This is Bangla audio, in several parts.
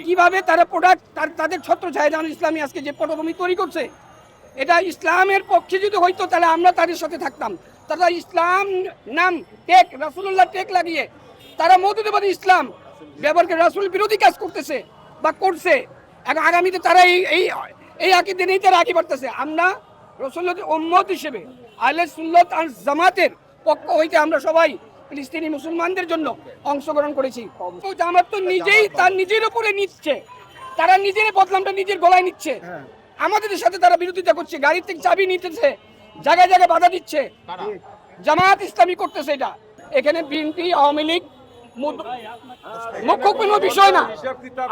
কিভাবে তারা প্রোডাক্ট তাদের ছত্রছায়া জামাত ইসলামী আজকে যে পটভূমি তৈরি করছে, এটা ইসলামের পক্ষে যদি হইতো তাহলে আমরা তাদের সাথে থাকতাম। তারা ইসলাম নাম টেক রাসূলুল্লাহ টেক লাগিয়ে তারা মৌদুদবাদী ইসলাম ব্যবহার করে রাসূল বিরোধী কাজ করতেছে বা করছে। আগামীতে তারা এই আকীদা নিয়ে তারা আগে বাড়তেছে। আমরা রাসূলুল্লাহর উম্মত হিসেবে আহলে সুন্নাত ওয়াল জামাতের পক্ষ হইতে আমরা সবাই ফিলিস্তিনি মুসলমানদের জন্য অংশগ্রহণ করেছি। জামাত তো নিজেই তার নিজের উপরে নিচ্ছে, তারা নিজের বদনামটা নিজের গলায় নিচ্ছে। আমাদের সাথে তারা বিরোধিতা করছে, গাড়ির থেকে চাবি নিতেছে, জায়গায় জায়গায় বাধা দিচ্ছে। জামাত ইসলামী করতেছে এটা। এখানে বিএনপি আওয়ামী লীগ মুখ্য কোনো বিষয় না।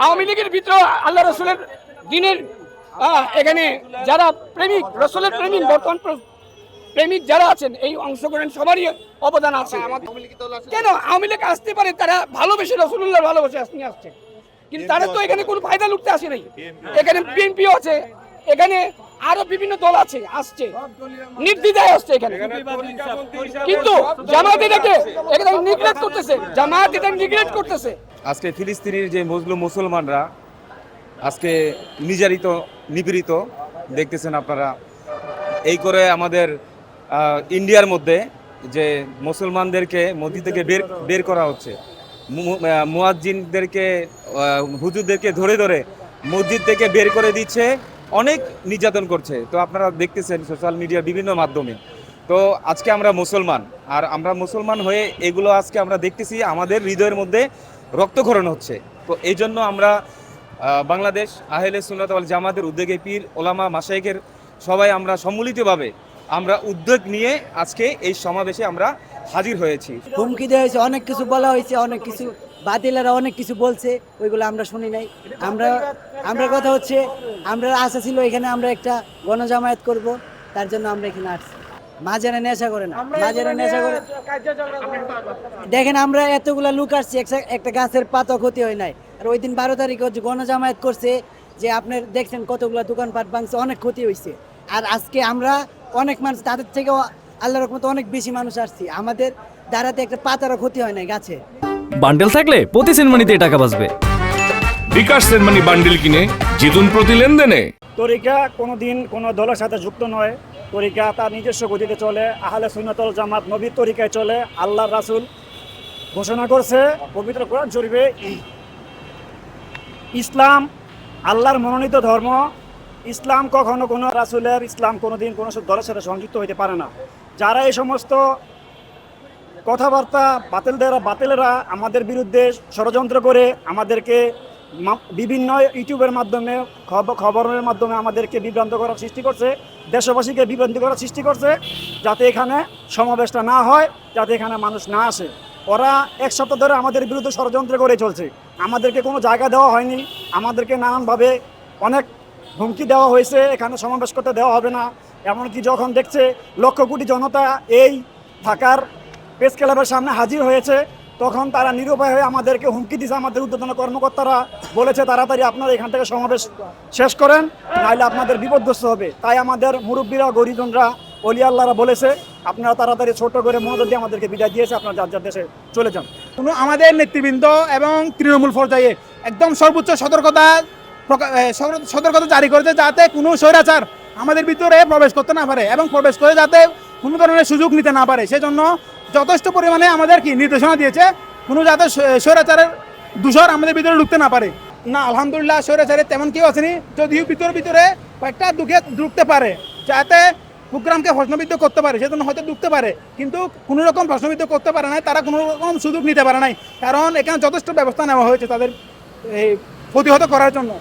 আওয়ামী লীগের ভিতরে আল্লাহ রসুলের দিনের এখানে যারা প্রেমিক, রসুলের প্রেমিক, বর্তমান প্রেমিক যারা আছেন এই অংশগ্রহণ সবারই অবদান আছে। কেন আওয়ামী লীগ আসতে পারে, তারা ভালোবেসে রসুল্লাহ ভালোবেসে নিয়ে আসছে, কিন্তু তারা তো এখানে কোনো ফায়দা লুটতে আসে নাই। এখানে বিএনপিও আছে, এখানে আরো বিভিন্ন দল আছে, আসছে নির্দ্বিধায় আসছে এখানে, কিন্তু জামাত এটাকে নিগ্লেক্ট করতেছে। জামাত এটা নিগ্লেক্ট করতেছে। আজকে ফিলিস্তিনের যে মজলুম মুসলমানরা আজকে নিপীড়িত দেখতেছেন আপনারা। এই করে আমাদের ইন্ডিয়ার মধ্যে যে মুসলমানদেরকে মসজিদ থেকে বের করা হচ্ছে, মুয়াজ্জিনদেরকে হুজুরদেরকে ধরে ধরে মসজিদ থেকে বের করে দিচ্ছে, অনেক নির্যাতন করছে। তো আপনারা দেখতেছেন সোশ্যাল মিডিয়ার বিভিন্ন মাধ্যমে। তো আজকে আমরা মুসলমান, আর আমরা মুসলমান হয়ে এগুলো আজকে আমরা দেখতেছি, আমাদের হৃদয়ের মধ্যে রক্তক্ষরণ হচ্ছে। তো এই জন্য আমরা বাংলাদেশ আহলে সুন্নাত ওয়াল জামাতের উদ্যোগে পীর ওলামা মাশায়েখের সবাই আমরা সম্মিলিতভাবে আমরা উদ্যোগ নিয়ে আজকে এই সমাবেশে আমরা হাজির হয়েছি। হুমকি দেওয়া হয়েছে, অনেক কিছু বলা হয়েছে, অনেক কিছু বাতিলেরা অনেক কিছু বলছে, ওইগুলো আমরা শুনি নাই। আমরা কথা হচ্ছে, আমরা আশা ছিল এখানে আমরা একটা গণজামায়াত করব, তার জন্য আমরা এখানে আসছি। মাঝারে নেশা করে না, মাঝারে নেশা করে দেখেন আমরা এতগুলা লোক আসছি, একটা গাছের পাতা ক্ষতি হয় নাই। আর ওই দিন 12 তারিখে গণজামায়াত করছে, যে আপনার দেখছেন কতগুলা দোকানপাট ভাঙছে, অনেক ক্ষতি হয়েছে। আর আজকে আমরা অনেক মানুষ, তাদের থেকেও আল্লাহর রহমতে অনেক বেশি মানুষ আসছি, আমাদের দ্বারাতে একটা পাতারও ক্ষতি হয় নাই গাছে। বান্ডেল থাকলে প্রতি সেনমানিতে টাকা বাঁচবে। বিকাশ সেনমানি বান্ডেল কিনে জিতুন প্রতি লেনদেনে। তরিকা কোনোদিন কোনো দলের সাথে যুক্ত নয়। তরিকা তার নিজস্ব গতিতে চলে, আহলে সুন্নাত ওয়াল জামাত নবীর তরিকায় চলে। আল্লাহর রাসূল ঘোষণা করছে পবিত্র কোরআন শরীফে, ইসলাম আল্লাহর মনোনীত ধর্ম। ইসলাম কখনো কোনো রাসূলের, ইসলাম কোনোদিন কোনো দলের সাথে সংযুক্ত হতে পারে না। যারা এই সমস্ত কথাবার্তা বাতিলেরা আমাদের বিরুদ্ধে ষড়যন্ত্র করে আমাদেরকে বিভিন্ন ইউটিউবের মাধ্যমে খবরের মাধ্যমে আমাদেরকে বিভ্রান্ত করার সৃষ্টি করছে, দেশবাসীকে বিভ্রান্তি করার সৃষ্টি করছে, যাতে এখানে সমাবেশটা না হয়, যাতে এখানে মানুষ না আসে। ওরা এক সপ্তাহ ধরে আমাদের বিরুদ্ধে ষড়যন্ত্র করে চলছে। আমাদেরকে কোনো জায়গা দেওয়া হয়নি, আমাদেরকে নানানভাবে অনেক হুমকি দেওয়া হয়েছে, এখানে সমাবেশ করতে দেওয়া হবে না। এমনকি যখন দেখছে লক্ষ কোটি জনতা এই ঢাকার প্রেস ক্লাবের সামনে হাজির হয়েছে, তখন তারা নিরুপায় হয়ে আমাদেরকে হুমকি দিয়েছে। আমাদের ঊর্ধ্বতন কর্মকর্তারা বলেছে, তাড়াতাড়ি আপনারা এখান থেকে সমাবেশ শেষ করেন, নাহলে আপনাদের বিপদগ্রস্ত হবে। তাই আমাদের মুরব্বীরা, গরিজনরা, অলি আল্লাহরা বলেছে, আপনারা তাড়াতাড়ি ছোট করে মনোযোগ দিয়ে আমাদেরকে বিদায় দিয়েছে, আপনারা যার যার দেশে চলে যান। আমাদের নেতৃবৃন্দ এবং তৃণমূল পর্যায়ে একদম সর্বোচ্চ সতর্কতা জারি করেছে, যাতে কোনো স্বৈরাচার আমাদের ভিতরে প্রবেশ করতে না পারে এবং প্রবেশ করে যাতে কোনো ধরনের সুযোগ নিতে না পারে। সেজন্য যথেষ্ট পরিমাণে আমাদের নির্দেশনা দিয়েছে, কোনো যাতে স্বৈরাচারের দূষর আমাদের ভিতরে ঢুকতে না পারে। না, আলহামদুলিল্লাহ স্বৈরাচারের তেমন কেউ আসেনি, যদিও ভিতরে কয়েকটা ঢুকতে পারে, যাতে প্রোগ্রামকে প্রশ্নবিদ্ধ করতে পারে, সেজন্য হয়তো ঢুকতে পারে, কিন্তু কোনো রকম প্রশ্নবিদ্ধ করতে পারে নাই, তারা কোনো রকম সুযোগ নিতে পারে নাই, কারণ এখানে যথেষ্ট ব্যবস্থা নেওয়া হয়েছে তাদের প্রতিহত করার জন্য।